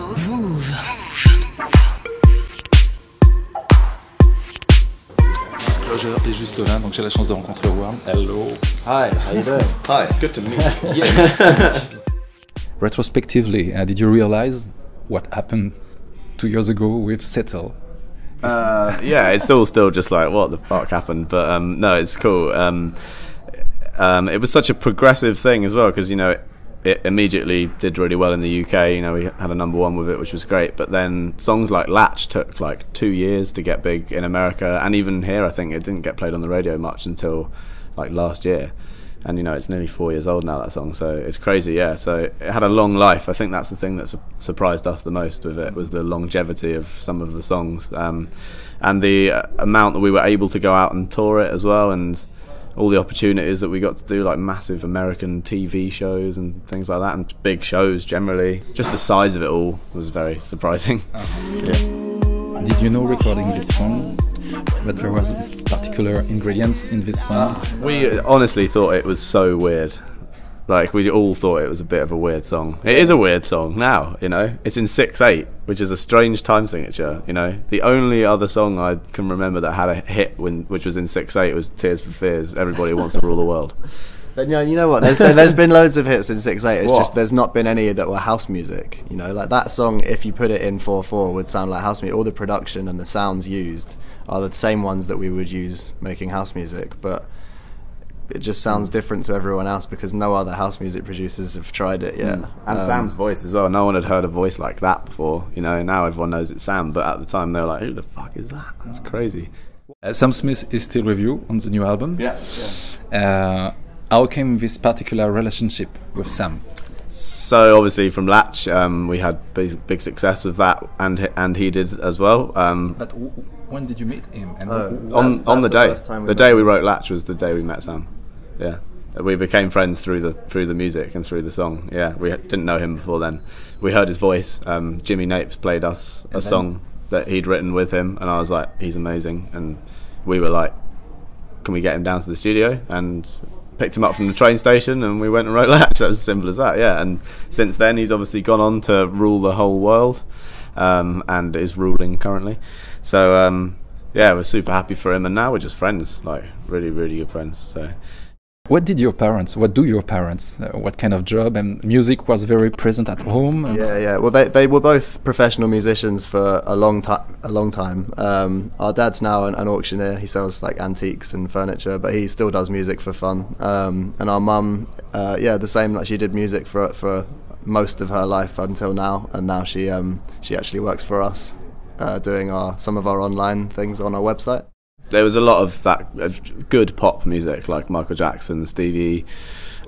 Mouv. Disclosure est juste là, donc j'ai la chance de rencontrer Worm. Hello. Hi, how you doing? Hi, good to meet you. Yeah. Retrospectively, did you realize what happened 2 years ago with Settle? Yeah, it's all still just like, what the fuck happened? But no, it's cool. It was such a progressive thing as well, because, you know, it immediately did really well in the UK. You know, we had a #1 with it, which was great. But then songs like Latch took like 2 years to get big in America, and even here, I think it didn't get played on the radio much until like last year. And you know, it's nearly 4 years old now, that song, so it's crazy. Yeah, so it had a long life. I think that's the thing that surprised us the most with it, was the longevity of some of the songs, and the amount that we were able to go out and tour it as well, and all the opportunities that we got to do, like massive American TV shows and things like that, and big shows generally. Just the size of it all was very surprising. Yeah. Did you know, recording this song, that there was particular ingredients in this song? We honestly thought it was so weird. Like, we all thought it was a bit of a weird song. It is a weird song now, you know. It's in 6/8, which is a strange time signature, you know. The only other song I can remember that had a hit, which was in 6/8, was Tears for Fears, Everybody Wants to Rule the World. But you know what? There's been loads of hits in 6/8. It's just there's not been any that were house music. You know, like that song, if you put it in 4/4, would sound like house music. All the production and the sounds used are the same ones that we would use making house music, but it just sounds different to everyone else because no other house music producers have tried it yet. And Sam's voice as well. No one had heard a voice like that before. You know, now everyone knows it's Sam, but at the time they were like, who the fuck is that? That's crazy. Sam Smith is still with you on the new album. Yeah. How came this particular relationship with Sam? So obviously from Latch, we had big success with that, and he did as well. But when did you meet him? And on the day we wrote Latch was the day we met Sam. Yeah, we became friends through the music and through the song. Yeah, we didn't know him before then. We heard his voice. Jimmy Napes played us a song that he'd written with him, and I was like, he's amazing. And we were like, can we get him down to the studio? And picked him up from the train station, and we went and wrote Latch. That was as simple as that. Yeah, and since then he's obviously gone on to rule the whole world, and is ruling currently. So yeah, we're super happy for him, and now we're just friends, like really, really good friends. So. What do your parents? What kind of job? And music was very present at home. Yeah. Well, they were both professional musicians for a long time. Our dad's now an auctioneer. He sells like antiques and furniture, but he still does music for fun. And our mum, the same. Like, she did music for most of her life until now, and now she actually works for us, doing some of our online things on our website. There was a lot of that good pop music, like Michael Jackson, Stevie,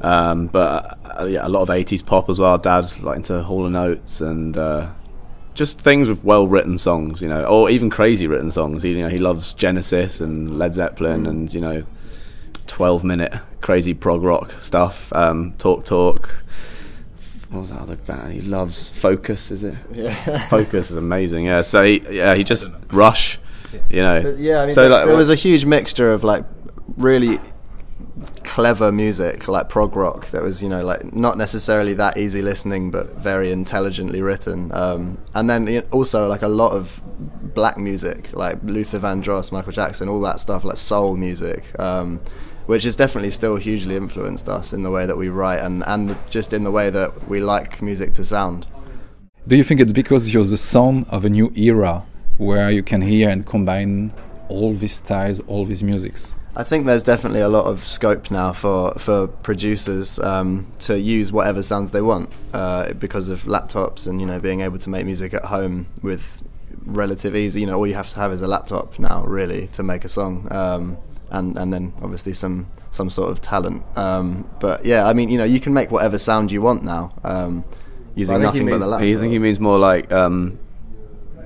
but yeah, a lot of 80s pop as well. Dad's like into Hall & Oates, and just things with well-written songs, you know, or even crazy written songs. He loves Genesis and Led Zeppelin, and you know, 12-minute crazy prog rock stuff. Talk. What was that other band? He loves Focus. Is it? Yeah. Focus is amazing. Yeah. So he just Rush. You know, yeah. I mean, so there was a huge mixture of like really clever music, like prog rock, that was, you know, like not necessarily that easy listening, but very intelligently written. And then also like a lot of black music, like Luther Vandross, Michael Jackson, all that stuff, like soul music, which has definitely still hugely influenced us in the way that we write, and just in the way that we like music to sound. Do you think it's because you're the sound of a new era, where you can hear and combine all these styles, all these musics? I think there's definitely a lot of scope now for producers to use whatever sounds they want because of laptops and, you know, being able to make music at home with relative ease. You know, all you have to have is a laptop now, really, to make a song, and then obviously some sort of talent. But yeah, I mean, you know, you can make whatever sound you want now using nothing but the laptop. I think he means more like,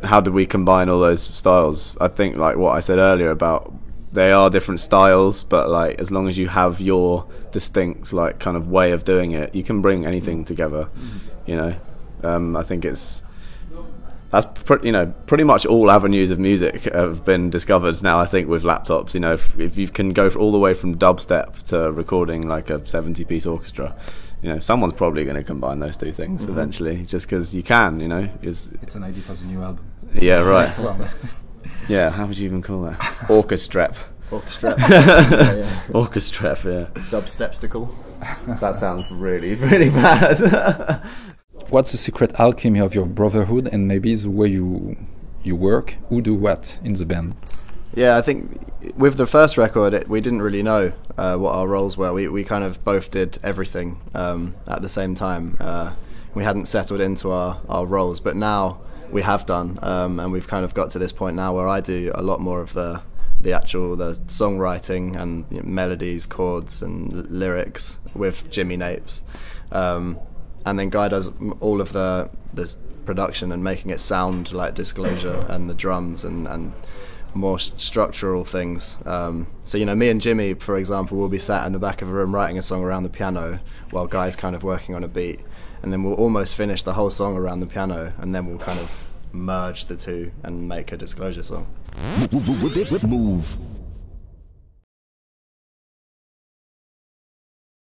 how do we combine all those styles? I think like what I said earlier about they are different styles, but like as long as you have your distinct like kind of way of doing it, you can bring anything together. You know, I think that's pretty much all avenues of music have been discovered now, I think, with laptops. You know, if you can go all the way from dubstep to recording like a 70-piece orchestra, you know, someone's probably going to combine those two things eventually, just because you can, you know. It's an idea for the new album. Yeah, right. Yeah, how would you even call that? Orchestrap. Orchestrap. Yeah. Orchestrap, yeah. Dubstepsticle. That sounds really, really bad. What's the secret alchemy of your brotherhood, and maybe the way you work? Who do what in the band? Yeah, I think with the first record, we didn't really know what our roles were. We kind of both did everything at the same time. We hadn't settled into our roles, but now we have done, and we've kind of got to this point now where I do a lot more of the songwriting and, you know, melodies, chords and lyrics with Jimmy Napes, and then Guy does all of this production and making it sound like Disclosure, and the drums and more structural things. So, you know, me and Jimmy, for example, will be sat in the back of a room writing a song around the piano while Guy's kind of working on a beat, and then we'll almost finish the whole song around the piano, and then we'll kind of merge the two and make a Disclosure song. Mouv.